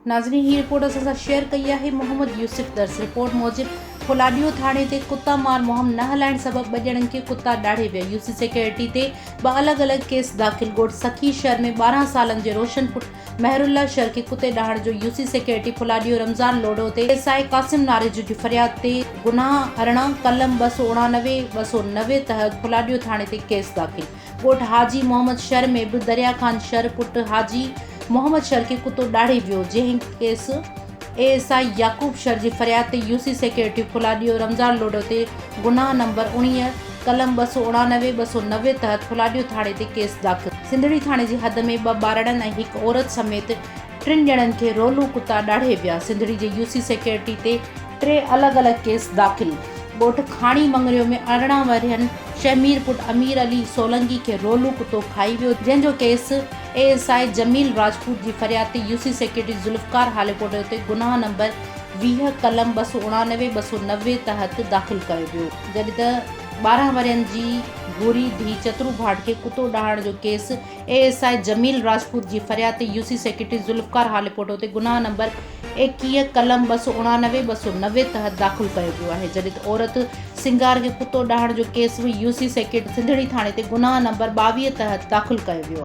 नाज़रीन, ही रिपोर्ट असां सां शेयर कई आहे मोहम्मद यूसुफ दर्स। रिपोर्ट मूजिब फुलाडियो थाणे ते कुत्ता मार मुहिम न हलाइण सबब 2 ॼणनि खे कुत्ता डाढ़े विया। यूसी सिक्योरिटी ते 2 अलॻ-अलॻ केस दाख़िल। ॻोठ सखी शहर में 12 सालनि जे रोशन पुट महरुल्ला शहर खे कुत्ते डाहण जो यूसी सिक्योरिटी फुलाडियो रमज़ान लोडो ते एसआई कासिम नारेजू जी फरियाद ते गुनाह अरिड़हं कलम 289 290 तहत फुलाडियो थाणे ते केस दाख़िल। ॻोठ हाजी मोहम्मद शहर में बि दरिया खान शहर पुट हाजी मोहम्मद शहर के कुत्तो डाढ़े वियो। जंहिं केस एएसआई याकूब शहर जी फरियाद ते यूसी सिक्योरिटी फुलाडियो रमज़ान लोडो ते गुनाह नंबर 19 कलम 289 290 तहत फुलाडियो थाणे ते केस दाख़िल। सिंधड़ी थाणे जी हद में 2 ॿारड़नि ऐं 1 औरत समेत 3 ॼणनि खे रोलू कुत्ता डाढ़े विया। सिंधड़ी जे यूसी सिक्योरिटी ते 3 अलॻ-अलॻ केस दाख़िल। ॻोठ खाणी मंगरियो में 18 वरियनि शहमीर पुट अमीर अली सोलंकी खे रोलू कुत्तो खाई वियो, जंहिंजो केस एएसआई जमील राजपूत जी फरियाद ते यूसी सिक्योरिटी ज़ुल्फ़कार हालीकोट ते गुनाह नंबर 20 कलम 289 290 तहत दाख़िल कयो वियो। जॾहिं त 12 वरियनि जी भूरी धी चतरू भाट खे कुत्तो डाहण जो केस एएसआई जमील राजपूत जी फरियाद ते यूसी सिक्योरिटी ज़ुल्फ़कार हालीकोट ते गुनाह नंबर 21 कलम 289 290 तहत दाख़िल कयो वियो आहे। जॾहिं त औरत सिंगार खे कुत्तो डाहण जो केस बि यूसी सिक्योरिटी सिंधड़ी थाणे ते गुनाह नंबर 22 तहत दाख़िल कयो वियो।